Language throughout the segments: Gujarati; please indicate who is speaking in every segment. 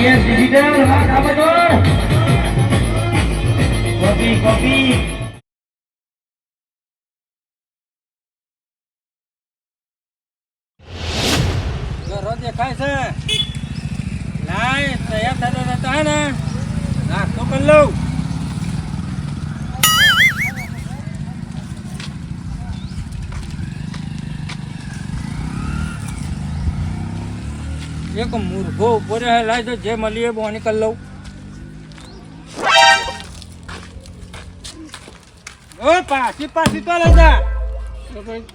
Speaker 1: યસ ડિજિટલ હા કાપડોળ કોપી કોપી
Speaker 2: ઘરો દેખાય છે લાય તૈયાર થતા હે ને નાસ્તો કરી લઉં એક મૂર્ખો ઉભો રહે લાય તો જે મળીએ બોની કરી લઉં ઓ પાછી પાછી તો લઈ જા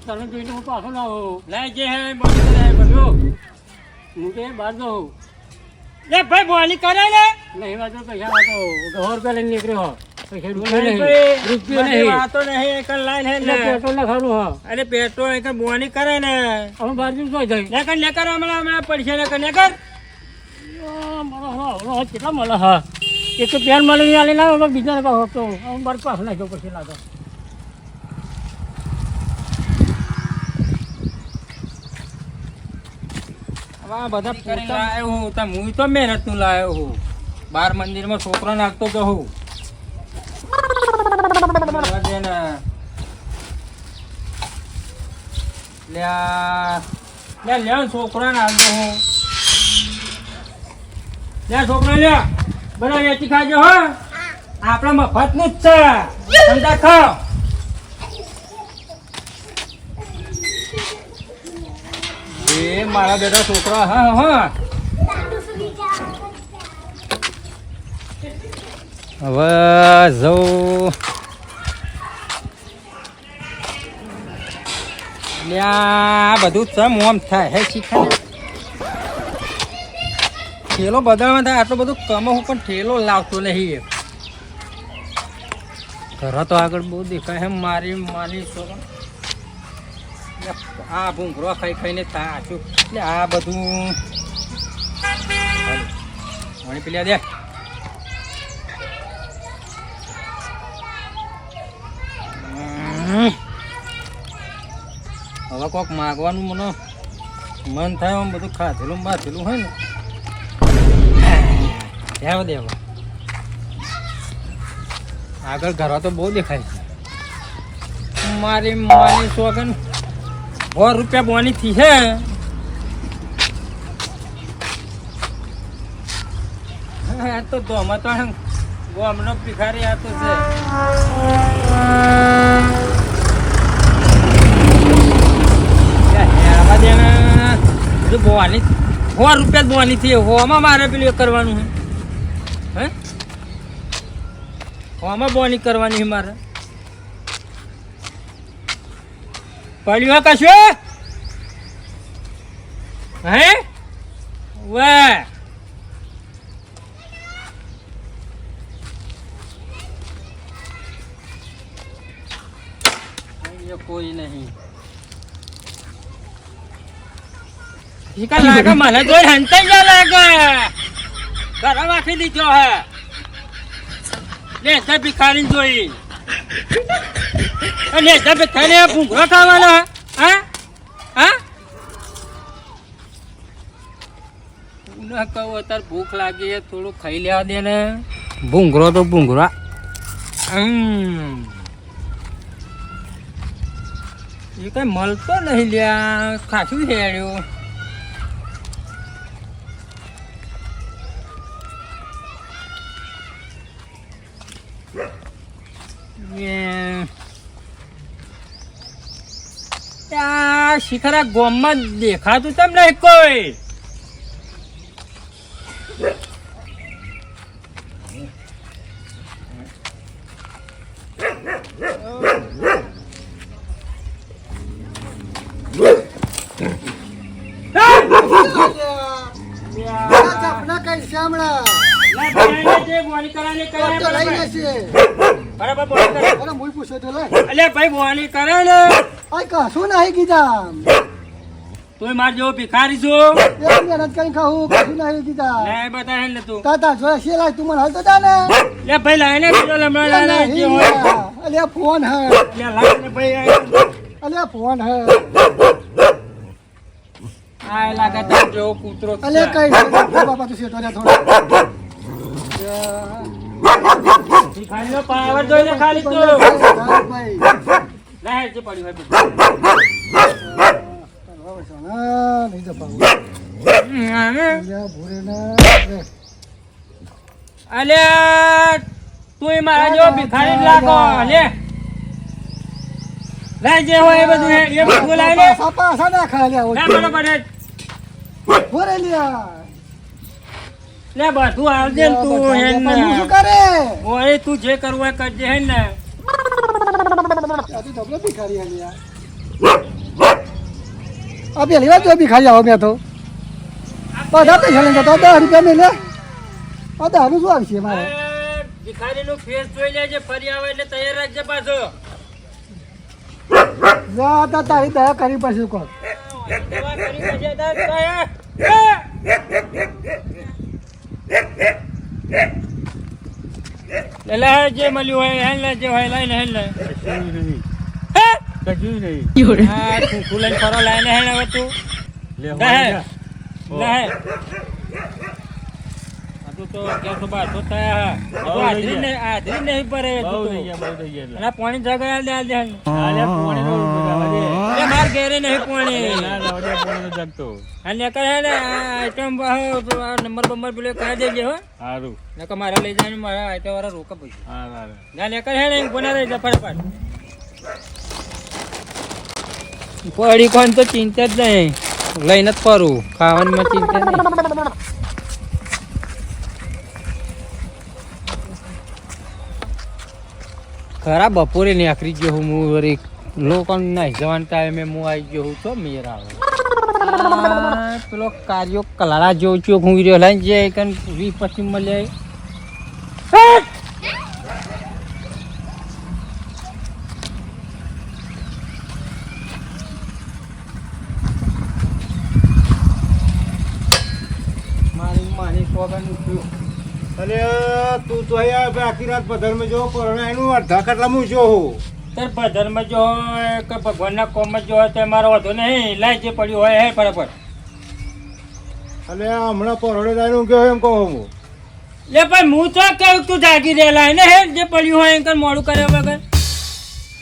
Speaker 2: તને જોઈને હું પાછો લાવો લાય જે હે બોની કરે બધું હું તો બહાર જાઉં લે ભાઈ બોની કરે ને નહીં વાતો પૈસા વાતો 100 રૂપિયા લઈને નીકળ્યો રૂપિયો નહીં વાતો નહીં એક લાઈન હે ને પેટ્રોલ લખાડું હા અરે પેટ્રોલ એક બોની કરે ને અમે બહાર જઈને જોઈ જાય લેકર હમણાં પૈસા લેકર મારો કેટલા મળે હા એક તો પેન મળે નહીં આલે ના બીજા હતો હું મારે પાછો નાખ્યો પછી લાગે બધા પોતા લાવ્યો હું હું તો મહેનત નું લાવ્યો હું બાર મંદિરમાં છોકરો નાખતો તો હું છોકરા નાખતો હું લે છોકરો લે બધા વેચી ખાજો હો આપડે મફત નું જ છે સમજા ખાઓ એ મારા બેટા છોકરા હા હા હવે જવું બધું ચમ ઓમ થાય હે શીખાય ઠેલો બદલવા થાય આટલું બધું કમાવું પણ ઠેલો લાવતો નહીં ઘર તો આગળ બહુ દેખાય હે મારી માની છોકરા આ ભૂંગરો ખાઈ ખાઈને થાચું એટલે આ બધું વણી પેલા દે હવે કોક માગવાનું મને મન થાય આમ બધું ખાધેલું બાધેલું હોય ને દેવ દેવ આગળ ઘર તો બહુ દેખાય છે મારી માની સોગન 100 રૂપિયા બોની થી છે તો ધોમાં તો ગોમનો ભિખારી આ તો છે બોવાની 100 રૂપિયા બોની થી હોમાં મારે પેલું કરવાનું હે હોમાં બોની કરવાની છે મારે પડ્યું કશું હે વાહ કોઈ નહીં ઈકા લાગે મને જોઈ હંતાઈ જા લાગે ઘર વાખી દીધો હે લે તે ભિખારી જોઈ અને તે ભિખારી ભૂંગરો ખાવાનો હા હા ના કહું અત્યારે ભૂખ લાગી છે થોડું ખાઈ લેવા દે ને ભૂંગરો તો ભૂંગરા એ કઈ મળતો નહીં લ્યા ખાસું હેડ્યું શિખરા ગોમમાં દેખાતું તેમ નહીં કોઈ માર જેવો ભિખારી છો
Speaker 3: મહેનત કરી ખાવું કશું નહીં કીધા
Speaker 2: બતા ને તું
Speaker 3: તાતા જોયા છે લાય તું મને હાલતો જા ને
Speaker 2: લે ભાઈ લાય ને
Speaker 3: અલ્યા ફોન હે
Speaker 2: લાય ને ભાઈ
Speaker 3: અલ્યા ફોન હે
Speaker 2: આ લાગે તો જેવો કૂતરો જ
Speaker 3: અલે
Speaker 2: છે.
Speaker 3: કઈ નહીં બાપા તું શેઠો રે થોડો
Speaker 2: ભિખારીનો પાવર જોઈને ખાલી તું
Speaker 3: ભાઈ
Speaker 2: લે જે પડ્યું હોય બધું.
Speaker 3: નહીં દબાવું ભૂરે
Speaker 2: અલ્યા તું મારા જેવો ભિખારી જ લાગો લે લે જે હોય એ બધું એ બધું લાવી લે
Speaker 3: સાપા સાડા ખા લ્યા
Speaker 2: લે બરોબર છે.
Speaker 3: ભૂરે લ્યા
Speaker 2: લે બધું આવજે ને તું હેન
Speaker 3: પણ હું શું કરે
Speaker 2: ઓય તું જે કરવું હોય કરજે હેન ને
Speaker 3: આ તો ડબલો ભિખારી આલ્યા આ પેલી વાર જો ભિખારી આવો મેં તો બધા પૈસા લઈને જતો 10 રૂપિયા મેં લે આ 10 નું શું આવશે મારે
Speaker 2: ભિખારી નું ફેસ જોઈ લેજે ફરી આવે એટલે તૈયાર રાખજે પાછો
Speaker 3: જા તા તારી દયા કરી પછી કોણ
Speaker 2: દવા કરી લેજે તાર તૈયાર. લે જે મળ્યું હોય હેલ લે જે હોય લઈને હેલ લે
Speaker 1: કશું નહીં
Speaker 2: હા તું ફૂલન ફરો લઈને હેલ હવે તું લે તો 1112 થયા આધરી નહીં પડે
Speaker 1: બહુ થઈ ગયા
Speaker 2: અને પાણી જગાડ દે દે
Speaker 1: પાણી
Speaker 2: માર ઘેરે નહીં પાણી
Speaker 1: જગતો
Speaker 2: અને કહે ને આઈટમ નંબર બંબર પેલો કહી દેજે હો
Speaker 1: સારું
Speaker 2: ને મારા લઈ જાય મારા આઈટમ વાળા રોકા પૈસા
Speaker 1: હા
Speaker 2: ના લે કહે ને કોના રહી જા ફટાફટ પડી કોણ તો ચિંતા જ નહીં લઈને જ ફરું ખાવાની ચિંતા નહીં ખરા બપોરે નીકળી ગયો હું વળી લોકો નાઈ જવાના ટાઈમે હું આવી ગયો હું તો મેર આવે પેલો કાર્યો કલારા જેવો ચોક હું રહ્યો લઈને જાય કન 20 પછી મળે મારી સોગન ઉઠ્યું
Speaker 4: અરે તું તો અહીંયા આખી રાત પધરમાં જો પણ એનું અડધા કટલામાં જો
Speaker 2: તાર ભજનમાં જો હોય કે ભગવાનના કોમમાં જો હોય તો મારો વધુ નહીં લાઈ જે પડ્યું હોય હે બરાબર
Speaker 4: અને હમણાં પરોડે જાય ગયો એમ કહું હું
Speaker 2: લે પણ હું તો કહું તું જાગી રહેલા ને હે જે પડ્યું હોય એમ મોડું કર્યા વગર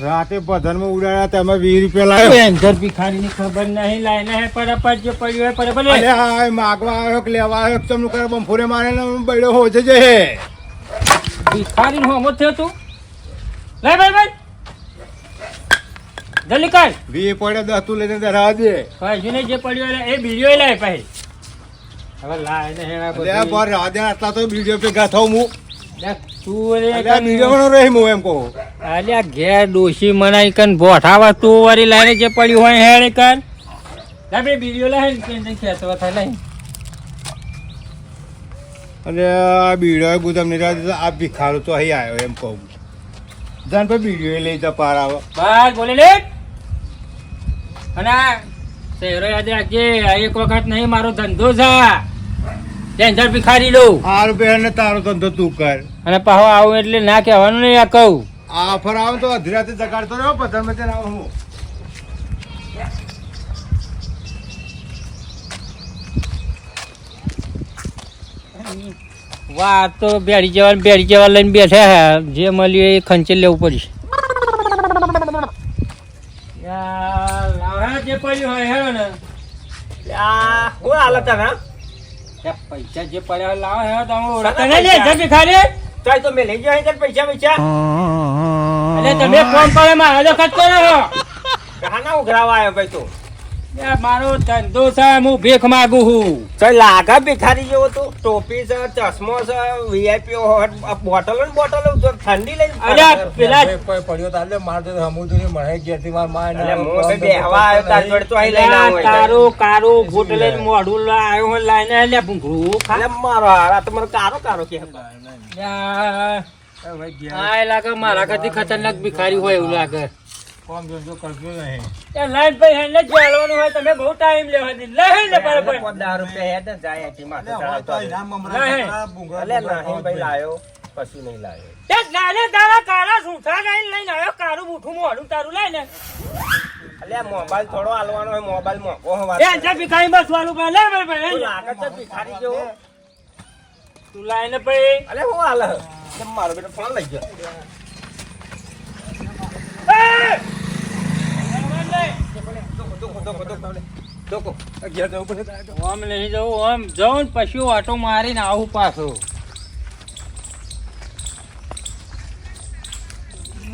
Speaker 4: રાતે પધરમાં ઉડાડ્યા તમે 20 રૂપિયા લાવ્યો
Speaker 2: એન્જર ભિખારીની ખબર નહીં લાઈને હે બરાબર જે પડ્યું હોય બરાબર
Speaker 4: અરે હા માગવા આવ્યો કે લેવા આવ્યો કે તમને કરે બમફોરે મારે ને બૈડો હોજે છે
Speaker 2: ભિખારીનો હોમો થયો તું લે ભાઈ જલ્દી કર
Speaker 4: 20 પડે 10 તું લઈને ધરા દે
Speaker 2: કઈ ને જે પડ્યું હોય એ બીડીઓ લાય ભાઈ હવે લાઈને હેણા
Speaker 4: અરે પર રાધે આટલા તો વિડિયો ભેગા થાઉં હું
Speaker 2: તું રે
Speaker 4: અરે વિડિયો નો રહી હું એમ કહું
Speaker 2: અલ્યા ઘેર ડોશી મનાઈ કન બોઠાવા તું વરી લાઈને જે પડ્યું હોય હેડે કર લે બે બીડીઓ લાય ને ખેંચવા થાય લઈ
Speaker 4: અને આ બીડો ગુદામ ની રાત આ ભિખારો તો અહીં આવ્યો એમ કહું જાન પર બીડીઓ લઈ જા પાર આવે
Speaker 2: બસ બોલે લે અને આ શહેરો યાદ રાખજે આ એક વખત નહીં મારો ધંધો છે ટેન્શન ભિખારી લઉં
Speaker 4: 5 રૂપિયા ને તારો ધંધો તું કર
Speaker 2: અને પાછો આવું એટલે ના કહેવાનું નહીં આ કહું
Speaker 4: આ ફર આવ તો અધરી રાતે જગાડતો રહ્યો પથ્થરમાં ત્યાં આવું હું
Speaker 2: વાહ તો બેડી જવા લઈને બેઠા હે જે મળ્યું એ ખંચે લેવું પડશે જે પડ્યું હોય હેરો ને
Speaker 1: હું હાલત હે
Speaker 2: પૈસા જે પડ્યા હોય લાવો હેરો તમે ઓળખતા નહીં લે જલ્દી ખાલી
Speaker 1: તો તો મેં લઈ જાય તાર પૈસા
Speaker 2: એટલે તમે ફોન પર મારા વખત કરો
Speaker 1: કહાના ઉઘરાવા આવ્યો ભાઈ તું
Speaker 2: મારો ધંધો છે હું ભેખ માગું છું
Speaker 1: તો લાગા ભિખારી જેવો તું ટોપી છે ચશ્મો છે વીઆઈપી બોટલો ને બોટલો ઠંડી લઈ
Speaker 2: અલ્યા પેલા
Speaker 4: કોઈ પડ્યો તાલે માર દે સમુદ્રી મળે ગેરથી માર માર
Speaker 1: બેહવા આવ્યો તાર જોડે તો અહીં લઈને આવો
Speaker 2: તારું કારું બૂટ લઈને મોઢું આવ્યો હોય લાઈને એટલે ભૂંગળું
Speaker 1: એટલે મારો હારા તો મારો કારો કારો કે
Speaker 2: આ લાગે મારા કરતી ખતરનાક ભિખારી હોય એવું લાગે
Speaker 4: કોમ જો કરજો નહીં
Speaker 2: એ લાઈન ભાઈ હેને ચાલવાનું હોય તમે બહુ ટાઈમ લેવા દી લઈ ને બરાબર
Speaker 1: 10 રૂપિયા હેડ જાય છે માથે
Speaker 2: નહીં.
Speaker 1: અલે નહીં ભાઈ લાયો કશું નહીં લાયો
Speaker 2: તે નાને તારા કાળા સૂઠા લઈને આવ્યો કારું બૂઠું મોઢું તારું લઈને
Speaker 1: અલ્યા મોબાઈલ થોડો હાલવાનો હોય, મોબાઈલ મોકો હોય.
Speaker 2: એ જા ભિખારી બસ વાળું ભાઈ લે ભાઈ
Speaker 1: તું લાગે છે ભિખારી જેવો.
Speaker 2: તું લાઈને ભાઈ
Speaker 1: અલ્યા હું હાલે કેમ મારો બેટો ફોન લઈ ગયો.
Speaker 2: આમ નહીં જવું, આમ જાઉં ને પછી ઓટો મારીને આવું પાછો.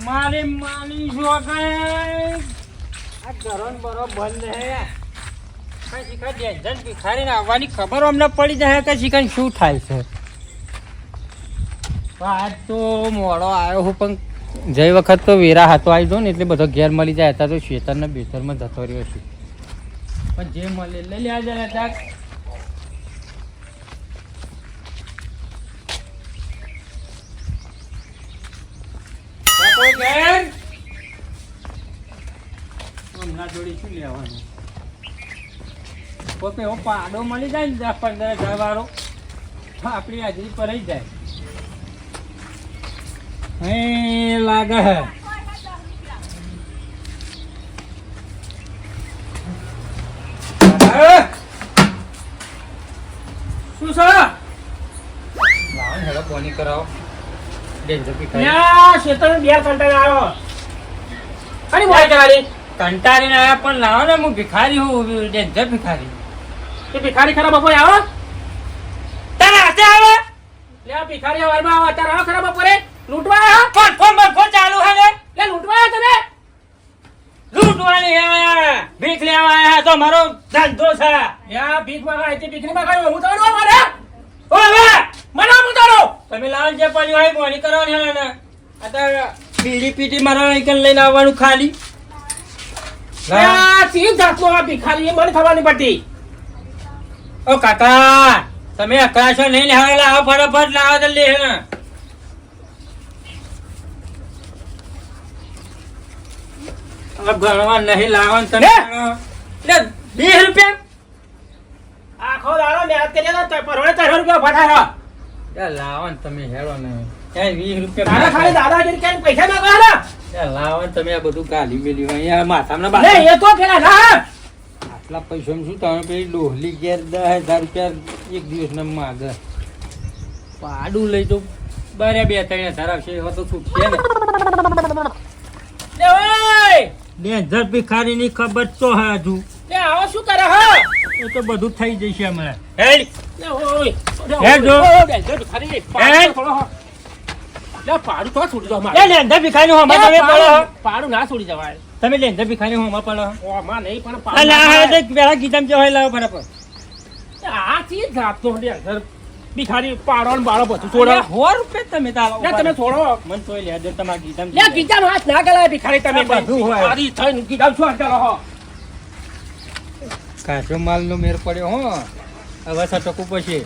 Speaker 2: મારી જો કઈ આ ઘરો ને બરો બંધ હે. કઈ શીખા ડેન્જર ભિખારીને આવવાની ખબર અમને પડી જાય કે શીખા શું થાય છે. આજ તો મોડો આવ્યો હું, પણ જઈ વખત તો વેરા હાથો આવી દો ને એટલે બધો ઘેર મળી જાય. હતા તો શેતરના બેતરમાં જતો રહ્યો છું, પણ જે મળે લઈ લે જરા તાક. હમણાં જોડી શું લેવાનું? પોતે એવો પાડો મળી જાય ને 10-15 વાળો તો આપણી હાજરી પર રહી જાય. હે લાગે હે શું છે? લાવો હેડો કોની કરાવો. ડેન્જર ભિખારી કંટાળીને આવ્યા, પણ લાવો ને હું ભિખારી હું, ડેન્જર ભિખારી.
Speaker 5: ભિખારી ખરા બપોરે આવો
Speaker 2: તારા હાથે આવે
Speaker 5: લે ભિખારી વારમાં આવો અત્યારે આવો ખરા બપોરે લૂંટવા આવ્યા
Speaker 2: ફોન ચાલુ હે ને
Speaker 5: લે લૂંટવા આવ્યા તમે
Speaker 2: લૂંટવાની આયા, ભીખ લેવા આયા, તો મારો ધંધો છે.
Speaker 5: યા ભીખ માંગા હતી ભીખની માંગાયો હું તારો મારે
Speaker 2: ઓવે
Speaker 5: મને હું તારો
Speaker 2: તમે લાલ જે પડ્યું હોય બોની કરવાની હે ને. અત્યારે પીડી પીટી મારા એકલ લઈને આવવાનું ખાલી.
Speaker 5: યા સી જાતનો આ ભિખારી એ મને ખબર નહીં પડતી.
Speaker 2: ઓ કાકા તમે અકળાશો નહીં ને, હવે લાવો ફટાફટ લાવો જલ્દી હે ને. હવે ભણવા નહીં લાવવાનું તમે. લે 20 રૂપિયા
Speaker 5: આખો દાડો મેં કર્યા તો પરવડે 4 રૂપિયા ફટાયા
Speaker 2: લાવો ને તમે હેડો ને. ક્યાંય 20 રૂપિયા
Speaker 5: તારા ખાલી દાદાગીરી કરીને પૈસા ના કાઢા
Speaker 2: લાવો ને તમે. આ બધું કાઢી મેલ્યું અહીંયા માથામાં
Speaker 5: લે એ તો પેલા ના
Speaker 2: આટલા પૈસામાં શું તમે પેલી ડોહલી ઘેર 10,000 રૂપિયા એક દિવસના માગે. પાડું લઈ તો બરે 2-3 હજાર આવશે, એવા તો છૂટશે ને.
Speaker 5: લે ઓય
Speaker 2: ડેન્જર ભિખારીની ખબર તો હે હજુ.
Speaker 5: લે આવો શું કરે હા
Speaker 2: એ તો બધું થઈ જશે હમણાં. હેડ
Speaker 5: લે ઓય
Speaker 2: હે જો.
Speaker 5: ભિખારી
Speaker 2: હે?
Speaker 5: લે પાડું તો છૂટી જવા
Speaker 2: એ ડેન્જર ભિખારી હોમાં તમે પડો હો.
Speaker 5: પાડું ના છોડી જવાય
Speaker 2: તમે ડેન્જર ભિખારી હોમાં પડો હો.
Speaker 5: ઓ માં નહીં પણ
Speaker 2: આ લાવો તો પેલા ગીતામાં જો હોય લાવો ફટાફટ.
Speaker 5: આ ચી જાતનો અંદર ભિખારી પાડો ને બાળો બધું છોડો
Speaker 2: 100 રૂપિયા તમે તારો
Speaker 5: લે તમે છોડો
Speaker 2: મન તોય લે જો તમારા ગીતામાં
Speaker 5: લે ગીતાનો હાથ ના ગલાય ભિખારી તમે
Speaker 2: બધું હોય.
Speaker 5: મારી થઈને ગીતામ શું કરો હો
Speaker 2: કાચો માલ નો મેર પડ્યો હો. હવે સટકું પછી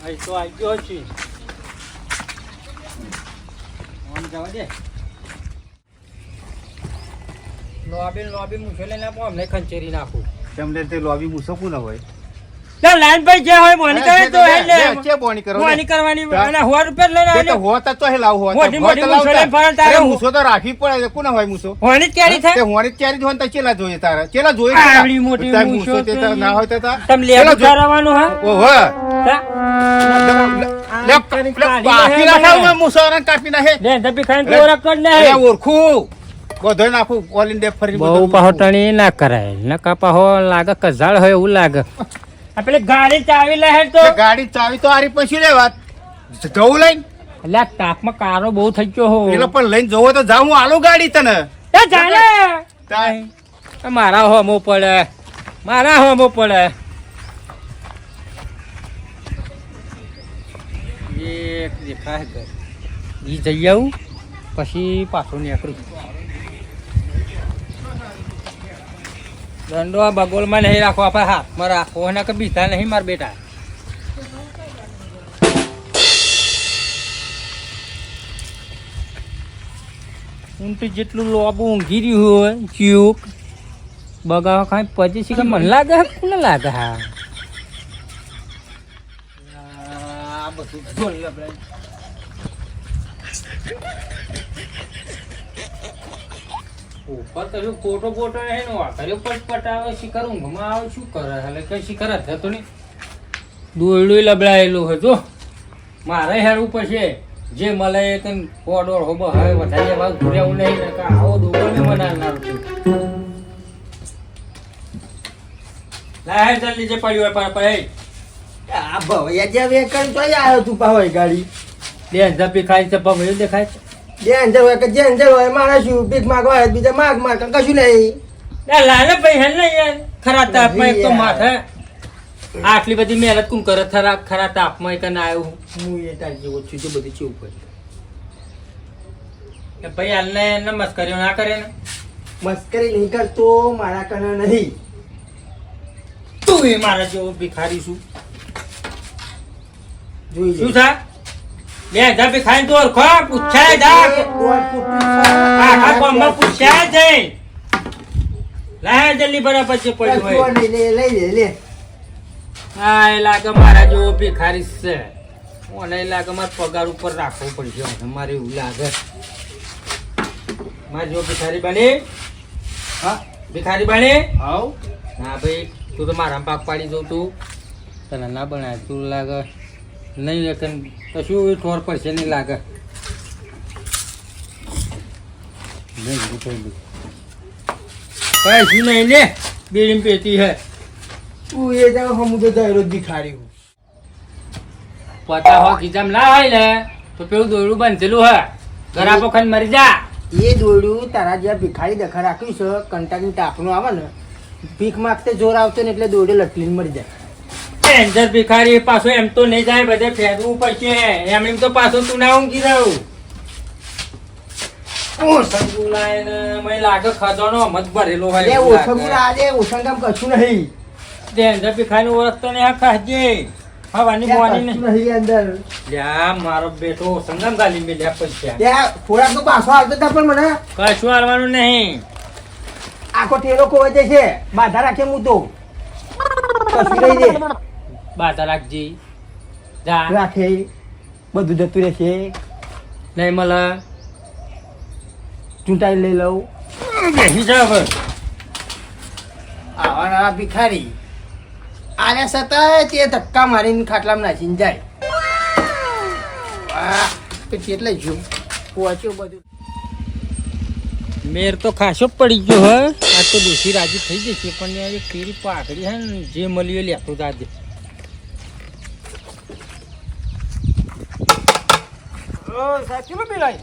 Speaker 2: અહીં તો આવી ગયો છે. આમ જવા દે. લોબી મૂછો લઈને આપો, અમને ખંચેરી નાખું.
Speaker 4: તેમને તે લોબી મુસકું ના હોય.
Speaker 2: લાઈન ભાઈ જે હોય મોની કરે તો હે લે.
Speaker 4: કે બોની કરો
Speaker 2: મોની કરવાની અને 100 રૂપિયા લઈને
Speaker 4: તે
Speaker 2: આવજો.
Speaker 4: તો હોતા તો હે લાવ હોતા
Speaker 2: મોટી મોટી મૂછો લઈને ફરતા
Speaker 4: અરે
Speaker 2: રહો.
Speaker 4: મુસો તો રાખવી પડે કોના હોય મુસો
Speaker 2: હોની જ કેરી
Speaker 4: તે
Speaker 2: થાય.
Speaker 4: હોની ક્યારે જોન તો ચેલા જોઈએ તારા ચેલા જોઈએ
Speaker 2: આવડી મોટી
Speaker 4: તાર
Speaker 2: મૂછો
Speaker 4: મૂછો તે તો ના હોય તો તા
Speaker 2: તમે લે કરવાનું હા.
Speaker 4: ઓહો
Speaker 2: તા?
Speaker 4: કાપી નાખાવ મુસો ને કાપી નાખે
Speaker 2: લે ધપી ખાઈને તો ઓળખ કર
Speaker 4: અરે
Speaker 2: નહીં.
Speaker 4: ઓળખું બધો નાખું ઓલ ઇન્ડિયા ફરી
Speaker 2: બહુ પાહોટણી ના કરાય. નકા પાહો લાગે કઝાળ હોય એવું લાગે. આ પેલી ગાડી ચાવી લે તો
Speaker 4: ગાડી ચાવી તો આરી પછી લે વાત જવું લઈને
Speaker 2: એટલે આ તાપમાં કારો બહુ થઈ ગયો હો.
Speaker 4: પેલો પણ લઈને જવો તો જાઉં હું આલો ગાડી તને
Speaker 2: એ જાણે
Speaker 4: તાય
Speaker 2: મારા હોમો પડે એક દેખાય ઘર ઈ જઈ આવું પછી પાછું નીકળું. દંડો આ બગોલમાં નહીં રાખો, આપણે હાથમાં રાખો. એના કે બીતા નહીં મારા બેટા. ઊંટી જેટલું લોબું ઊંઘી રહ્યું હોય ચીયુક બગાવા કાંઈ પછી શીખે મને લાગે હે કોને લાગે હા. આ બધું જોઈ આપણે ઉપર તો શું ફોટો ફોટો નહીં નો કર્યો પટપટ આવે શિખર ઊંઘમાં આવે શું કરે એટલે કઈ શિખર જ થતો નહીં દોરડું લબડાયેલું હોય જો મારે હેરવું પડશે જે મળે એ તને ઓડોડ હો હવે વધારે ભાવ ઘૂર્યાવું નહીં ને આવો દોડો ને બનાવનાર છું લાય જલ્દી જે પડ્યું હોય પર
Speaker 1: આ ભવૈયા જ્યાં વેકણ તો આવ્યો તું પાવય ગાડી
Speaker 2: બે ધપી ખાય છે પગ દેખાય છે
Speaker 1: જે અંજર હોય કે જે અંજર હોય મારા શું ભીખ માગવા હોય બીજા માગ કશું નહીં
Speaker 2: લાલે ભાઈ હે ને યાર ખરા તાપમાં એક તો માથે આટલી બધી મહેનત કોણ કરે ખરા તાપમાં એક ના આવ્યું હું એ તારી જેવો છું જો બધી ચેવું પડે કે ભાઈ હાલને નમસ્કારીઓ ના કરે ને
Speaker 1: મસ્કરી નહીં કરતો મારા કને નહીં
Speaker 2: તું એ મારા જેવો ભિખારી છું
Speaker 1: જોઈ
Speaker 2: શું છે બે ધપી ખાઈને તો ઓળખો પૂછાય જા આખા ગામમાં પૂછાય જઈ લાય જલ્દી બરાબર છે પડ્યું હોય
Speaker 1: લઈ લે
Speaker 2: હા એ લાગે મારા જેવો ભિખારી છે મને એ લાગે મારે પગાર ઉપર રાખવો પડશે મારે એવું લાગે મારે જેવો ભિખારી બને
Speaker 1: હા
Speaker 2: ભિખારી બને
Speaker 1: આવ
Speaker 2: ના ભાઈ તું તો મારા પાક પાડી દઉં તું તને ના બનાય તું લાગે નહીં કશું ઠોર પડશે નહીં લાગે કઈ શું નહીં ને બેડી પેટી હે
Speaker 1: તું એ જાવ હમું તો દરરોજ ભિખારી હું
Speaker 2: પતા હો ખીચામ ના હોય ને તો પેલું દોરડું બંધેલું હે ગરાપો ખાઈને મરી જા
Speaker 1: એ દોડ્યું તારા જ્યાં ભિખારી દખા રાખ્યું છે કંટાળીને તાપનું આવે ને ભીખ માગતે જોર આવતો ને એટલે દોડે લટલીને મરી જાય
Speaker 2: અંદર ભિખારી પાછો એમ તો નહીં જાય બધે ફેરવું પડશે એમ તો પાછો તું ના ઊંઘી રહ્યું ઓસંગુ લાઈને મને લાગે ખજાનો મત ભરેલો હોય
Speaker 1: લે
Speaker 2: એવું
Speaker 1: ઓછંગું
Speaker 2: લાગે.
Speaker 1: આજે ઓછંગામ કશું નહીં
Speaker 2: તે અંદર ભિખારી ઓળખતો ને આ ખાજે હવાની મોની ને
Speaker 1: કશું નહીં અંદર
Speaker 2: લ્યા મારો બેટો સંગમ ગાલી મેલ્યા પૈસા
Speaker 1: ત્યાં થોડાક તો પાછો આવતો હતા પણ મને
Speaker 2: કશું હાલવાનું નહીં
Speaker 1: આખો ટેલો ખોવાઈ જાય છે બાધા રાખે હું તો કશું રહી દે
Speaker 2: બાધા રાખજી જા
Speaker 1: રાખે બધું જતું રહેશે
Speaker 2: નહીં મળે
Speaker 1: ચૂંટાઈ લઈ લઉં
Speaker 2: બેસી જા હવે
Speaker 1: આવાના ભિખારી આને સતાય તે ધક્કા મારીને ખાટલામાં નાખીને જાય વાહ તો કેટલે જો પહોંચ્યો બધું
Speaker 2: મેર તો ખાસો પડી ગયો હે આ તો દોશી રાજી થઈ જશે પણ યાર એક ફેરી પાકડી હે ને જે મળ્યો લેતો જાજે
Speaker 1: ઓ સાચું પેલાય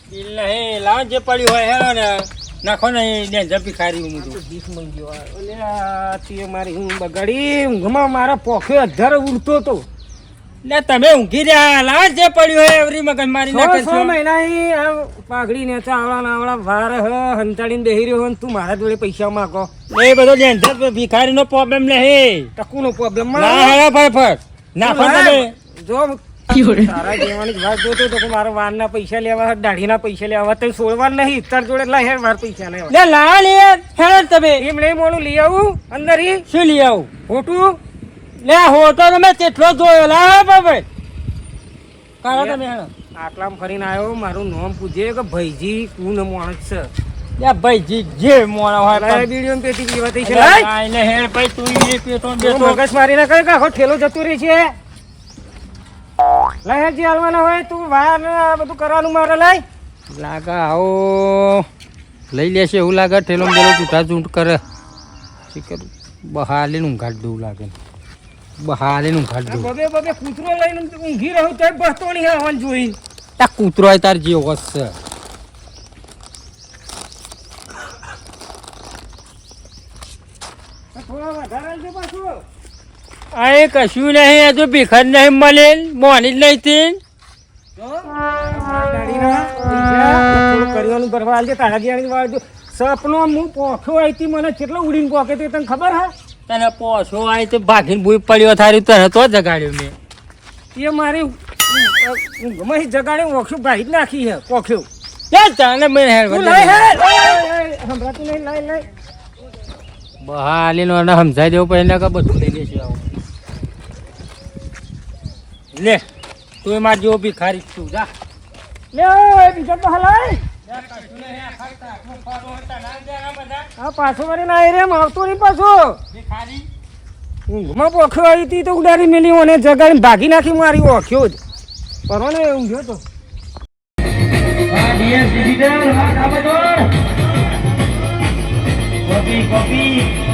Speaker 2: બિલ નહીં લાવ જે પડ્યું હોય હેરો ને નાખો ને ડેન્જર ભિખારી હું તો
Speaker 1: ભીખ મંગ્યો ઓલે આ તે મારી ઊંઘ બગાડી ઊંઘમાં મારા પોખે અધર ઉડતો તો
Speaker 2: લે તમે ઊંઘી રહ્યા લાવ જે પડ્યું હોય એવરી મગજ મારી ના
Speaker 1: 6
Speaker 2: કરશો
Speaker 1: મહિનાની આ પાઘડી ને આવડા વાર હ હંતાડીને બેહી રહ્યો ને તું મારા જોડે પૈસા માંગો
Speaker 2: એ બધો ડેન્જર ભિખારી નો પ્રોબ્લેમ નહીં
Speaker 1: ટકુનો પ્રોબ્લેમ
Speaker 2: ના હેરા ફટફટ નાખો તમે
Speaker 1: જો તારા જેવાની જ વાત જોતો તો કે મારા વારના પૈસા લેવા દાઢીના પૈસા લેવા તો છોડવા નહીં તાર જોડે લાય હેર વાર પૈસા લેવા
Speaker 2: લે લા લે હેરા તમે
Speaker 1: એમ નહીં મોનું લઈ આવું અંદર ઈ
Speaker 2: શું લઈ આવું
Speaker 1: ખોટું
Speaker 2: લે હોટો તમે તેટલો જોયો લા બાબા કાઢો તમે હેરા
Speaker 1: આટલામાં ફરીને આવ્યો મારું નામ પૂછે કે ભાઈજી કોણ માણસ છે
Speaker 2: યા ભાઈ જે મોણા હોય
Speaker 1: લાય બીડીઓ પેટી પીવા થઈ છે
Speaker 2: લાય
Speaker 1: લાય
Speaker 2: આઈને હેર ભાઈ તું એ પેટો
Speaker 1: તું
Speaker 2: બેટો
Speaker 1: મગજ મારી ના કરે કે આખો ઠેલો જતો રહે છે લાય જે હાલવાના હોય તું વાર ને આ બધું કરવાનું મારે લાય
Speaker 2: લાગે આવો લઈ લેશે એવું લાગે ઠેલો બેલો ચૂંટા ચૂંટ કરે શીખર બહાલી નું ઘાટ દઉં લાગે બહાલી નું ઘાટ દઉં
Speaker 1: બબે બબે કૂતરો લઈને ઊંઘી રહ્યો તો બસતો નહીં આવવાનું જોઈ
Speaker 2: તા કૂતરો હોય તાર જેવો હશે
Speaker 1: થોડા વધારે આવજો પાછું
Speaker 2: આ કશું નહીં હજુ ભીખર નહીં મળે મોની જ નહીં તી
Speaker 1: કરિયાનું ભરવા આવજે તારા ગયા વાળજો સપનો હું પોખ્યો આવી મને કેટલો ઉડીને પોકે તે તને ખબર હા
Speaker 2: તને પોછો આવી તો ભાગીને ભૂઈ પડ્યો થારી તને તો જગાડ્યો મેં
Speaker 1: એ મારી ઊંઘમાં જગાડે ઓછું ભાઈ જ નાખી હે પોખ્યો
Speaker 2: તને મેં હેર
Speaker 1: સંભળાતું નહીં લાય લાય
Speaker 2: બહાલી નો સમજાઈ દેવું પછી કે બધું લઈ લેશે આવું લે તું માર જેવો ભિખારી છું જા
Speaker 1: લે બીજો તો હલાય
Speaker 2: આ પાછો કરીને આવી રે આવતો નહીં પાછો ઊંઘમાં પોખ્યો આવી હતી તો ઉડાડી મેલી અને જગાડીને ભાગી નાખી મારી ઓખ્યો જ પરવાનો ઊંઘ્યો તો કોપી